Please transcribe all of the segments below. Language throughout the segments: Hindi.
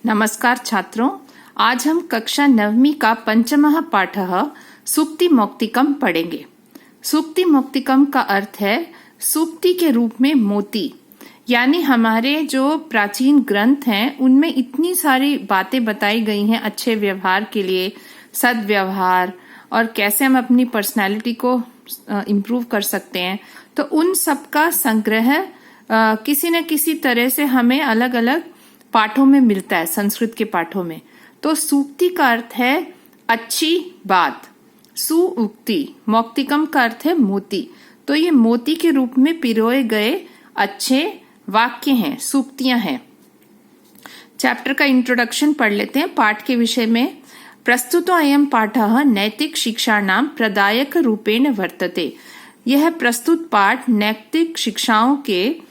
नमस्कार छात्रों, आज हम कक्षा 9वीं का पंचमः पाठः सूक्ति मौक्तिकम पढ़ेंगे। सूक्ति मौक्तिकम का अर्थ है सूक्ति के रूप में मोती। यानी हमारे जो प्राचीन ग्रंथ हैं उनमें इतनी सारी बातें बताई गई हैं अच्छे व्यवहार के लिए, सद्व्यवहार और कैसे हम अपनी पर्सनालिटी को इम्प्रूव कर सकते हैं। तो उन सब का संग्रह किसी न किसी तरह से हमें अलग अलग पाठों में मिलता है, संस्कृत के पाठों में। तो सूक्ति का अर्थ है अच्छी बात, सुउक्ति, मौक्तिकम का अर्थ है मोती। तो ये मोती के रूप में पिरोए गए अच्छे वाक्य हैं, सूक्तियां हैं। चैप्टर का इंट्रोडक्शन पढ़ लेते हैं। पाठ के विषय में प्रस्तुतो अयं पाठः नैतिक शिक्षाणां प्रदायक रूपेण वर्तते। यह प्रस्तुत पाठ नैतिक शिक्षाओं के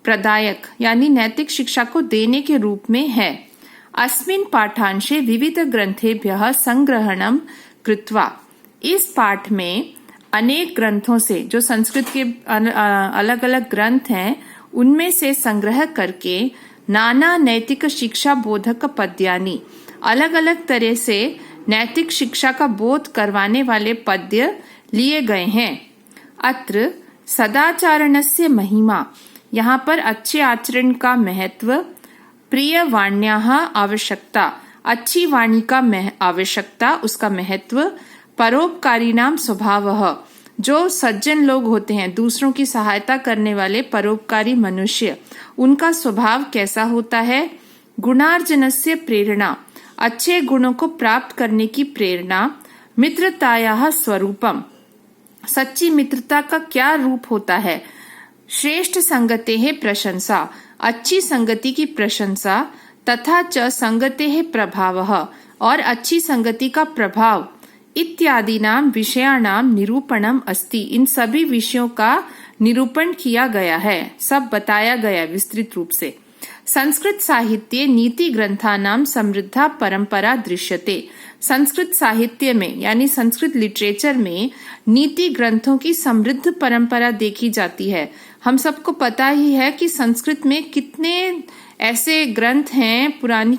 प्रदायक यानी नैतिक शिक्षा को देने के रूप में है। अस्मिन् पाठांशे विविध ग्रंथेभ्यः संग्रहणं कृत्वा। इस पाठ में अनेक ग्रंथों से, जो संस्कृत के अलग अलग ग्रंथ हैं, उनमें से संग्रह करके नाना नैतिक शिक्षा बोधक पद्यानि, अलग अलग तरह से नैतिक शिक्षा का बोध करवाने वाले पद्य लिए गए हैं। अत्र सदाचारणस्य महिमा, यहाँ पर अच्छे आचरण का महत्व, प्रिय वाण्याः आवश्यकता, अच्छी वाणी का आवश्यकता, उसका महत्व, परोपकारिणां स्वभावः, जो सज्जन लोग होते हैं, दूसरों की सहायता करने वाले परोपकारी मनुष्य, उनका स्वभाव कैसा होता है, गुणार्जनस्य प्रेरणा, अच्छे गुणों को प्राप्त करने की प्रेरणा, मित्रतायाः स्वरूपम, सच्ची मित्रता का क्या रूप होता है, श्रेष्ठ संगतेः प्रशंसा, अच्छी संगति की प्रशंसा, तथा च संगतेः प्रभावः, और अच्छी संगति का प्रभाव, इत्यादिनां विषयाणां निरूपणम अस्ति। इन सभी विषयों का निरूपण किया गया है, सब बताया गया विस्तृत रूप से। संस्कृत साहित्ये नीति ग्रंथानां समृद्धा परंपरा दृश्यते। संस्कृत साहित्य में यानी संस्कृत लिटरेचर में नीति ग्रंथों की समृद्ध परंपरा देखी जाती है। हम सबको पता ही है कि संस्कृत में कितने ऐसे ग्रंथ हैं, पुरानी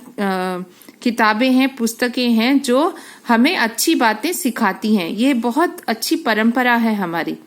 किताबें हैं, पुस्तकें हैं जो हमें अच्छी बातें सिखाती हैं। ये बहुत अच्छी परंपरा है हमारी।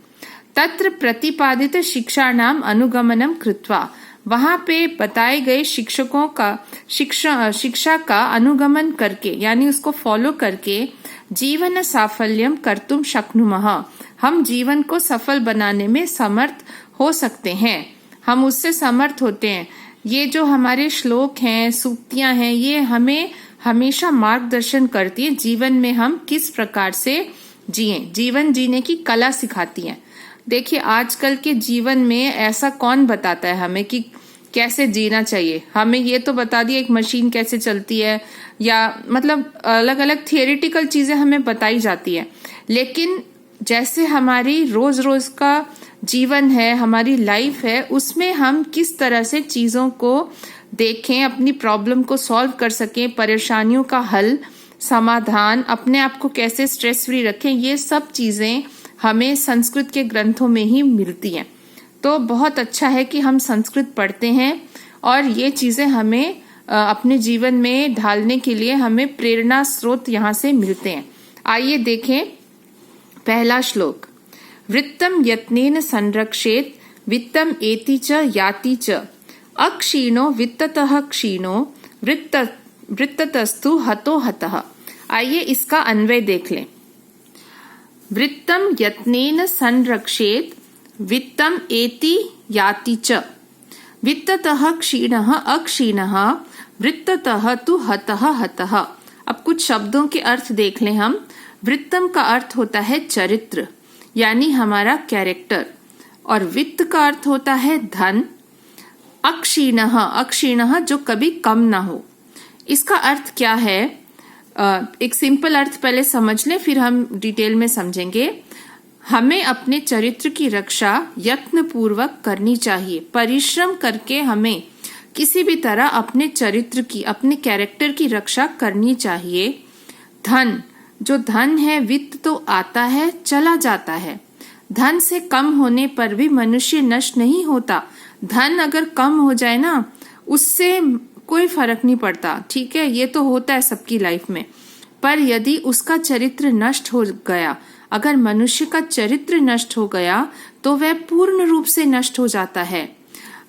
तत्र प्रतिपादित शिक्षाणाम अनुगमनम कृत्वा, वहां पे बताए गए शिक्षकों का शिक्षा का अनुगमन करके यानी उसको फॉलो करके जीवन साफल्यम कर्तुम शक्नुमः, हम जीवन को सफल बनाने में समर्थ हो सकते हैं, हम उससे समर्थ होते हैं। ये जो हमारे श्लोक हैं, सूक्तियां हैं, ये हमें हमेशा मार्गदर्शन करती है जीवन में हम किस प्रकार से जिएं, जीवन जीने की कला सिखाती हैं। देखिए आजकल के जीवन में ऐसा कौन बताता है हमें कि कैसे जीना चाहिए। हमें ये तो बता दिया एक मशीन कैसे चलती है, या मतलब अलग अलग थियोरिटिकल चीजें हमें बताई जाती है, लेकिन जैसे हमारी रोज रोज का जीवन है, हमारी लाइफ है, उसमें हम किस तरह से चीजों को देखें, अपनी प्रॉब्लम को सॉल्व कर सकें, परेशानियों का हल, समाधान, अपने आप को कैसे स्ट्रेस फ्री रखें, ये सब चीजें हमें संस्कृत के ग्रंथों में ही मिलती हैं। तो बहुत अच्छा है कि हम संस्कृत पढ़ते हैं और ये चीजें हमें अपने जीवन में ढालने के लिए हमें प्रेरणा स्रोत यहाँ से मिलते हैं। आइए देखें पहला श्लोक। वृत्तम यत्नेन संरक्षेत वित्तम एति च याति च, अक्षीणो वित्ततः क्षीणो वृत्ततस्तु हतो हतः। आइए इसका अन्वय देख लें। वृत्तम यत्नेन संरक्षेत वित्तम एति याति च, वित्ततः क्षीणः अक्षीणः वृत्ततः तु हतः हतः। अब कुछ शब्दों के अर्थ देख लें हम। वृत्तम का अर्थ होता है चरित्र यानी हमारा कैरेक्टर, और वित्त का अर्थ होता है धन। अक्षीणः, अक्षीणः जो कभी कम ना हो। इसका अर्थ क्या है, एक सिंपल अर्थ पहले समझ लें फिर हम डिटेल में समझेंगे। हमें अपने चरित्र की रक्षा यत्न पूर्वक करनी चाहिए, परिश्रम करके हमें किसी भी तरह अपने चरित्र की, अपने कैरेक्टर की रक्षा करनी चाहिए। धन, जो धन है, वित्त तो आता है चला जाता है, धन से कम होने पर भी मनुष्य नष्ट नहीं होता। धन अगर कम हो जाए ना, उससे कोई फर्क नहीं पड़ता, ठीक है, ये तो होता है सबकी लाइफ में। पर यदि उसका चरित्र नष्ट हो गया, अगर मनुष्य का चरित्र नष्ट हो गया तो वह पूर्ण रूप से नष्ट हो जाता है।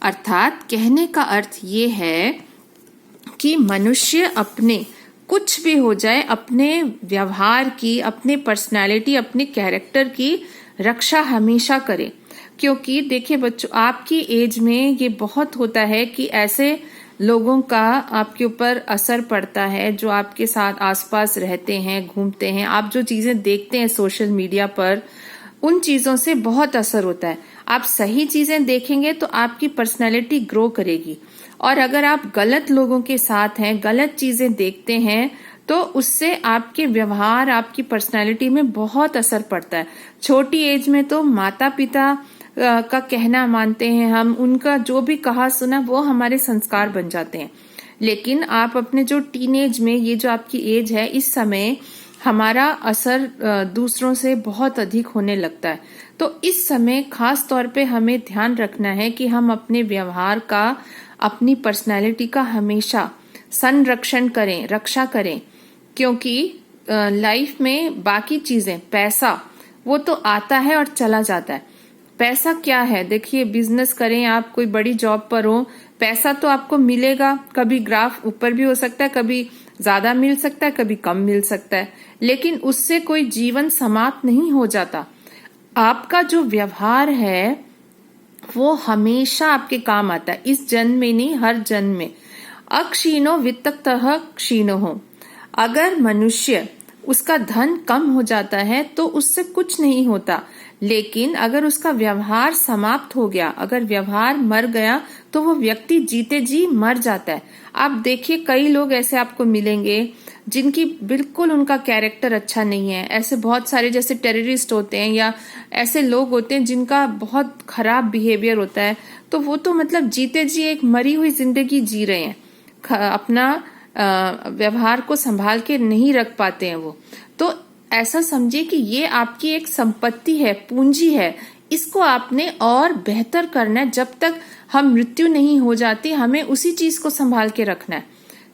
अर्थात कहने का अर्थ ये है कि मनुष्य अपने कुछ भी हो जाए, अपने व्यवहार की, अपने पर्सनालिटी, अपने कैरेक्टर की रक्षा हमेशा करे। क्योंकि देखिए बच्चों, आपकी एज में ये बहुत होता है कि ऐसे लोगों का आपके ऊपर असर पड़ता है जो आपके साथ आसपास रहते हैं, घूमते हैं। आप जो चीजें देखते हैं सोशल मीडिया पर, उन चीजों से बहुत असर होता है। आप सही चीजें देखेंगे तो आपकी पर्सनैलिटी ग्रो करेगी, और अगर आप गलत लोगों के साथ हैं, गलत चीजें देखते हैं, तो उससे आपके व्यवहार, आपकी पर्सनैलिटी में बहुत असर पड़ता है। छोटी एज में तो माता पिता का कहना मानते हैं हम, उनका जो भी कहा सुना वो हमारे संस्कार बन जाते हैं। लेकिन आप अपने जो टीनेज में, ये जो आपकी एज है, इस समय हमारा असर दूसरों से बहुत अधिक होने लगता है। तो इस समय खास तौर पे हमें ध्यान रखना है कि हम अपने व्यवहार का, अपनी पर्सनैलिटी का हमेशा संरक्षण करें, रक्षा करें। क्योंकि लाइफ में बाकी चीजें, पैसा वो तो आता है और चला जाता है। पैसा क्या है, देखिए बिजनेस करें आप, कोई बड़ी जॉब पर हो, पैसा तो आपको मिलेगा, कभी ग्राफ ऊपर भी हो सकता है, कभी ज्यादा मिल सकता है, कभी कम मिल सकता है, लेकिन उससे कोई जीवन समाप्त नहीं हो जाता। आपका जो व्यवहार है वो हमेशा आपके काम आता है, इस जन्म में नहीं, हर जन्म में। अक्षीणो वित्ततः क्षीणो हो। अगर मनुष्य, उसका धन कम हो जाता है तो उससे कुछ नहीं होता, लेकिन अगर उसका व्यवहार समाप्त हो गया, अगर व्यवहार मर गया, तो वो व्यक्ति जीते जी मर जाता है। आप देखिए कई लोग ऐसे आपको मिलेंगे जिनकी बिल्कुल, उनका कैरेक्टर अच्छा नहीं है। ऐसे बहुत सारे जैसे टेररिस्ट होते हैं, या ऐसे लोग होते हैं जिनका बहुत खराब बिहेवियर होता है, तो वो तो मतलब जीते जी एक मरी हुई जिंदगी जी रहे हैं, अपना व्यवहार को संभाल के नहीं रख पाते हैं वो। तो ऐसा समझिए कि ये आपकी एक संपत्ति है, पूंजी है, इसको आपने और बेहतर करना है। जब तक हम मृत्यु नहीं हो जाती, हमें उसी चीज को संभाल के रखना है,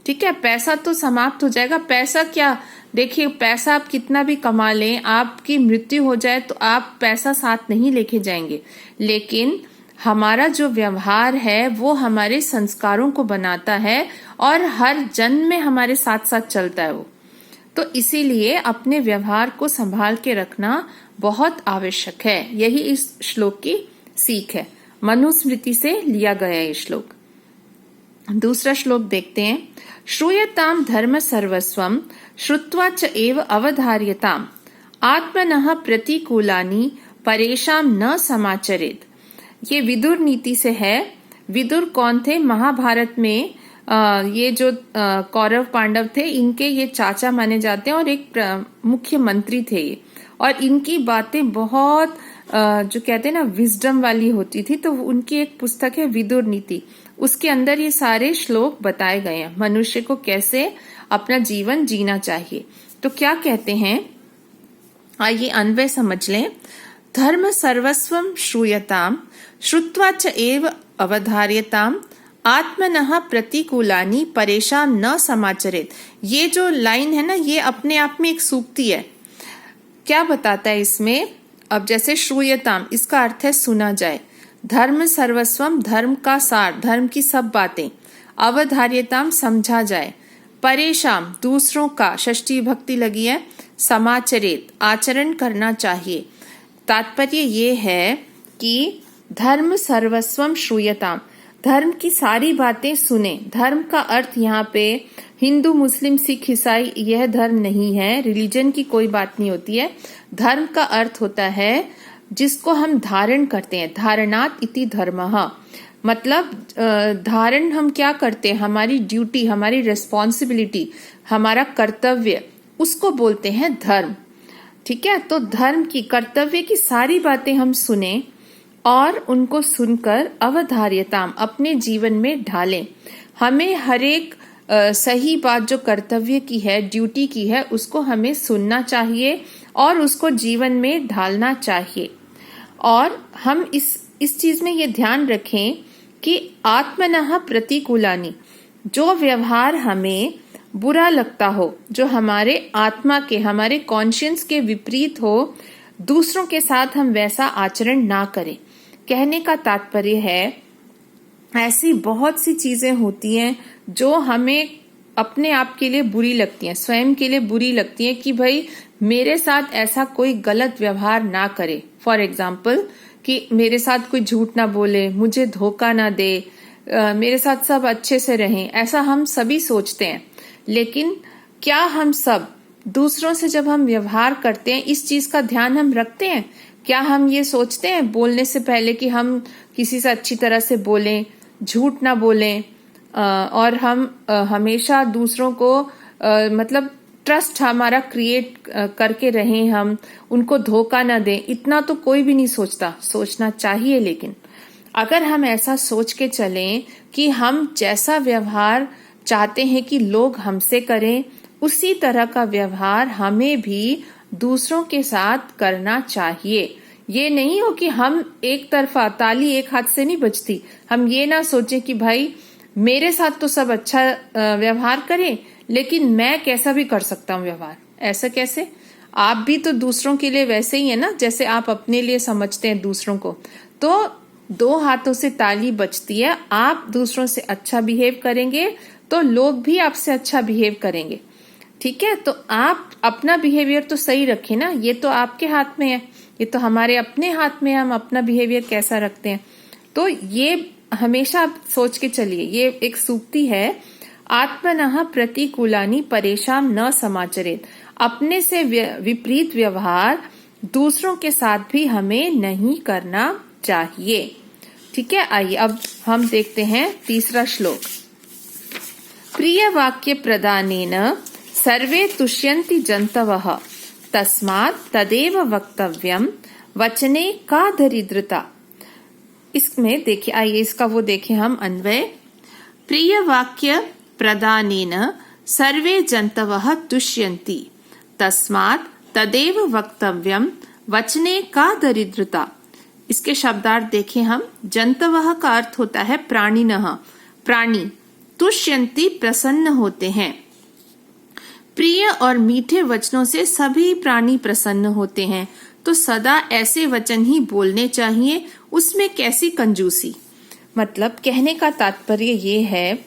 ठीक है। पैसा तो समाप्त हो जाएगा, पैसा क्या, देखिए पैसा आप कितना भी कमा लें, आपकी मृत्यु हो जाए तो आप पैसा साथ नहीं लेके जाएंगे, लेकिन हमारा जो व्यवहार है वो हमारे संस्कारों को बनाता है और हर जन्म में हमारे साथ साथ चलता है वो। तो इसीलिए अपने व्यवहार को संभाल के रखना बहुत आवश्यक है। यही इस श्लोक की सीख है, मनुस्मृति से लिया गया ये श्लोक। दूसरा श्लोक देखते हैं। श्रूयताम धर्म सर्वस्वम श्रुत्वा च एव अवधार्यताम आत्मनः प्रतिकूलानि परेशान न समाचरेत। ये विदुर नीति से है। विदुर कौन थे? महाभारत में ये जो कौरव पांडव थे, इनके ये चाचा माने जाते हैं और एक मुख्य मंत्री थे ये, और इनकी बातें बहुत जो कहते हैं ना विजडम वाली होती थी। तो उनकी एक पुस्तक है विदुर नीति, उसके अंदर ये सारे श्लोक बताए गए हैं, मनुष्य को कैसे अपना जीवन जीना चाहिए। तो क्या कहते हैं, आइए अन्वय समझ लें। धर्म सर्वस्वम श्रूयताम श्रुत्वा च एव अवधार्यताम आत्मनः प्रतिकूलानि परेशान न समाचरेत। ये जो लाइन है ना, ये अपने आप में एक सूक्ति है। क्या बताता है इसमें? अब जैसे श्रूयताम, इसका अर्थ है सुना जाए। धर्म सर्वस्वम, धर्म का सार, धर्म की सब बातें। अवधार्यताम, समझा जाए। परेशान, दूसरों का, षष्ठी भक्ति लगी है। समाचरेत, आचरण करना चाहिए। तात्पर्य ये है कि धर्म सर्वस्वम श्रूयताम, धर्म की सारी बातें सुने। धर्म का अर्थ यहाँ पे हिंदू, मुस्लिम, सिख, ईसाई, यह धर्म नहीं है, रिलीजन की कोई बात नहीं होती है। धर्म का अर्थ होता है जिसको हम धारण करते हैं। धारणात इति धर्मः, मतलब धारण हम क्या करते हैं, हमारी ड्यूटी, हमारी रिस्पॉन्सिबिलिटी, हमारा कर्तव्य, उसको बोलते हैं धर्म, ठीक है। तो धर्म की, कर्तव्य की सारी बातें हम सुने और उनको सुनकर अवधार्यताम, अपने जीवन में ढालें। हमें हर एक सही बात जो कर्तव्य की है, ड्यूटी की है, उसको हमें सुनना चाहिए और उसको जीवन में ढालना चाहिए। और हम इस चीज में ये ध्यान रखें कि आत्मनः प्रतिकूलानि, जो व्यवहार हमें बुरा लगता हो, जो हमारे आत्मा के, हमारे कॉन्शियंस के विपरीत हो, दूसरों के साथ हम वैसा आचरण ना करें। कहने का तात्पर्य है ऐसी बहुत सी चीजें होती हैं जो हमें अपने आप के लिए बुरी लगती हैं, स्वयं के लिए बुरी लगती हैं कि भाई मेरे साथ ऐसा कोई गलत व्यवहार ना करे। फॉर एग्जाम्पल कि मेरे साथ कोई झूठ ना बोले, मुझे धोखा ना दे, मेरे साथ सब अच्छे से रहें, ऐसा हम सभी सोचते हैं। लेकिन क्या हम सब दूसरों से जब हम व्यवहार करते हैं इस चीज का ध्यान हम रखते हैं? क्या हम ये सोचते हैं बोलने से पहले कि हम किसी से अच्छी तरह से बोलें, झूठ ना बोलें, और हम हमेशा दूसरों को मतलब ट्रस्ट हमारा क्रिएट करके रहें, हम उनको धोखा ना दें? इतना तो कोई भी नहीं सोचता। सोचना चाहिए, लेकिन अगर हम ऐसा सोच के चलें कि हम जैसा व्यवहार चाहते हैं कि लोग हमसे करें उसी तरह का व्यवहार हमें भी दूसरों के साथ करना चाहिए। ये नहीं हो कि हम एक तरफा, ताली एक हाथ से नहीं बजती। हम ये ना सोचें कि भाई मेरे साथ तो सब अच्छा व्यवहार करें लेकिन मैं कैसा भी कर सकता हूँ व्यवहार। ऐसा कैसे? आप भी तो दूसरों के लिए वैसे ही है ना जैसे आप अपने लिए समझते हैं दूसरों को। तो दो हाथों से ताली बजती है। आप दूसरों से अच्छा बिहेव करेंगे तो लोग भी आपसे अच्छा बिहेव करेंगे। ठीक है, तो आप अपना बिहेवियर तो सही रखें ना, ये तो आपके हाथ में है, ये तो हमारे अपने हाथ में है हम अपना बिहेवियर कैसा रखते हैं। तो ये हमेशा आप सोच के चलिए। ये एक सूक्ति है, आत्मनः प्रतिकूलानि परेशान न समाचरेत। अपने से विपरीत व्यवहार दूसरों के साथ भी हमें नहीं करना चाहिए। ठीक है, आइए अब हम देखते हैं तीसरा श्लोक। प्रिय वाक्य प्रदानेन सर्वे तुष्यन्ति जन्तवः तस्मात् तदेव वक्तव्यम वचने का दरिद्रता। इसमें देखिए, आइए इसका वो देखें हम अन्वय। प्रिय वाक्य प्रदानेन सर्वे जन्तवः तुष्यन्ति तस्मात् तदेव वक्तव्यम वचने का दरिद्रता। इसके शब्दार्थ देखें हम। जन्तवः का अर्थ होता है प्राणिनः, प्राणी। तुष्यन्ति प्रसन्न होते हैं। प्रिय और मीठे वचनों से सभी प्राणी प्रसन्न होते हैं, तो सदा ऐसे वचन ही बोलने चाहिए, उसमें कैसी कंजूसी। मतलब कहने का तात्पर्य ये है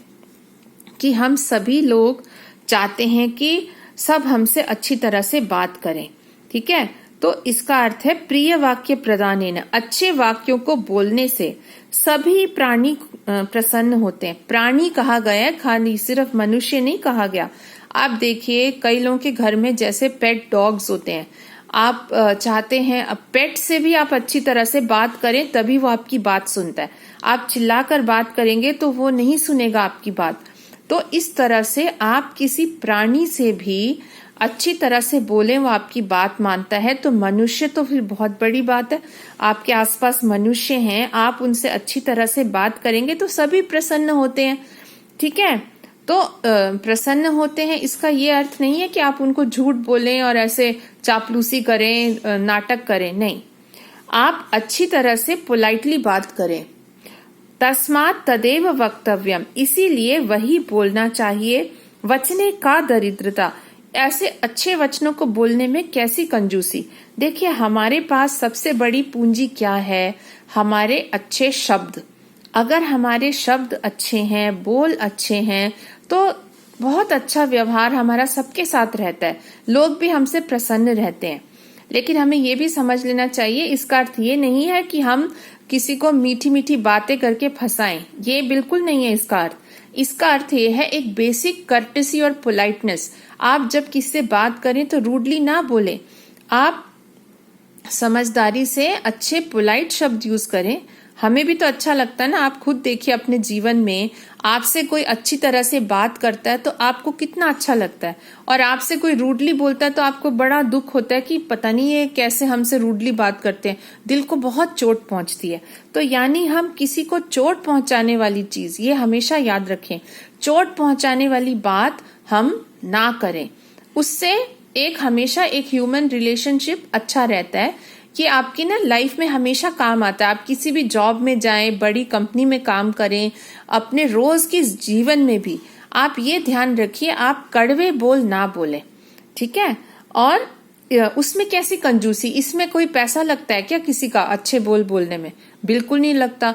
कि हम सभी लोग चाहते हैं कि सब हमसे अच्छी तरह से बात करें। ठीक है, तो इसका अर्थ है प्रिय वाक्य प्रदानेन, अच्छे वाक्यों को बोलने से सभी प्राणी प्रसन्न होते हैं। प्राणी कहा गया है, खाली सिर्फ मनुष्य नहीं कहा गया। आप देखिए कई लोगों के घर में जैसे पेट डॉग्स होते हैं, आप चाहते हैं अब पेट से भी आप अच्छी तरह से बात करें तभी वो आपकी बात सुनता है। आप चिल्लाकर बात करेंगे तो वो नहीं सुनेगा आपकी बात। तो इस तरह से आप किसी प्राणी से भी अच्छी तरह से बोले, वो आपकी बात मानता है। तो मनुष्य तो फिर बहुत बड़ी बात है। आपके आसपास मनुष्य हैं, आप उनसे अच्छी तरह से बात करेंगे तो सभी प्रसन्न होते हैं। ठीक है, तो प्रसन्न होते हैं इसका ये अर्थ नहीं है कि आप उनको झूठ बोलें और ऐसे चापलूसी करें, नाटक करें। नहीं, आप अच्छी तरह से पोलाइटली बात करें। तस्मात् तदेव वक्तव्यम, इसीलिए वही बोलना चाहिए। वचने का दरिद्रता, ऐसे अच्छे वचनों को बोलने में कैसी कंजूसी। देखिए हमारे पास सबसे बड़ी पूंजी क्या है? हमारे अच्छे शब्द। अगर हमारे शब्द अच्छे हैं, बोल अच्छे हैं, तो बहुत अच्छा व्यवहार हमारा सबके साथ रहता है, लोग भी हमसे प्रसन्न रहते हैं। लेकिन हमें ये भी समझ लेना चाहिए, इसका अर्थ ये नहीं है कि हम किसी को मीठी मीठी बातें करके फंसाएं। ये बिल्कुल नहीं है इसका अर्थ। इसका अर्थ ये है एक बेसिक कर्टेसी और पोलाइटनेस। आप जब किसी से बात करें तो रूडली ना बोले, आप समझदारी से अच्छे पोलाइट शब्द यूज करें। हमें भी तो अच्छा लगता है ना। आप खुद देखिए अपने जीवन में, आपसे कोई अच्छी तरह से बात करता है तो आपको कितना अच्छा लगता है, और आपसे कोई रूडली बोलता है तो आपको बड़ा दुख होता है कि पता नहीं ये कैसे हमसे रूडली बात करते हैं। दिल को बहुत चोट पहुंचती है। तो यानी हम किसी को चोट पहुंचाने वाली चीज, ये हमेशा याद रखें, चोट पहुंचाने वाली बात हम ना करें। उससे हमेशा एक ह्यूमन रिलेशनशिप अच्छा रहता है। कि आपकी ना लाइफ में हमेशा काम आता है। आप किसी भी जॉब में जाएं, बड़ी कंपनी में काम करें, अपने रोज के जीवन में भी आप ये ध्यान रखिए आप कड़वे बोल ना बोलें, ठीक है। और उसमें कैसी कंजूसी, इसमें कोई पैसा लगता है क्या किसी का अच्छे बोल बोलने में? बिल्कुल नहीं लगता।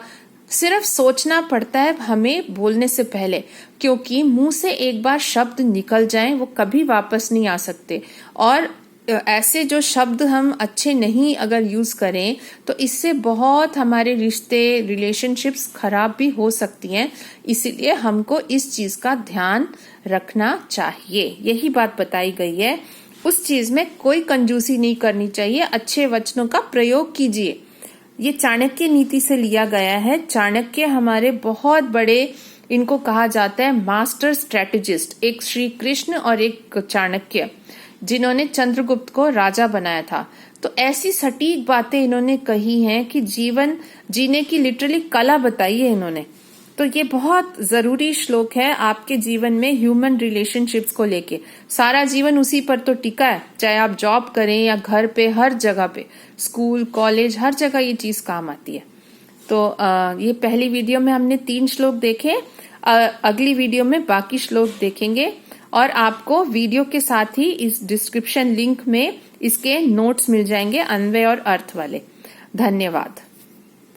सिर्फ सोचना पड़ता है हमें बोलने से पहले, क्योंकि मुंह से एक बार शब्द निकल जाएं वो कभी वापस नहीं आ सकते। और ऐसे जो शब्द हम अच्छे नहीं अगर यूज करें तो इससे बहुत हमारे रिश्ते, रिलेशनशिप्स खराब भी हो सकती हैं। इसीलिए हमको इस चीज का ध्यान रखना चाहिए। यही बात बताई गई है। उस चीज में कोई कंजूसी नहीं करनी चाहिए। अच्छे वचनों का प्रयोग कीजिए। ये चाणक्य नीति से लिया गया है। चाणक्य हमारे बहुत बड़े, इनको कहा जाता है मास्टर स्ट्रेटेजिस्ट, एक श्री कृष्ण और एक चाणक्य, जिन्होंने चंद्रगुप्त को राजा बनाया था। तो ऐसी सटीक बातें इन्होंने कही हैं कि जीवन जीने की लिटरली कला बताई है इन्होंने। तो ये बहुत जरूरी श्लोक है आपके जीवन में ह्यूमन रिलेशनशिप्स को लेके। सारा जीवन उसी पर तो टिका है, चाहे आप जॉब करें या घर पे, हर जगह पे, स्कूल, कॉलेज, हर जगह ये चीज काम आती है। तो ये पहली वीडियो में हमने 3 श्लोक देखे। अगली वीडियो में बाकी श्लोक देखेंगे और आपको वीडियो के साथ ही इस डिस्क्रिप्शन लिंक में इसके नोट्स मिल जाएंगे, अन्वय और अर्थ वाले। धन्यवाद।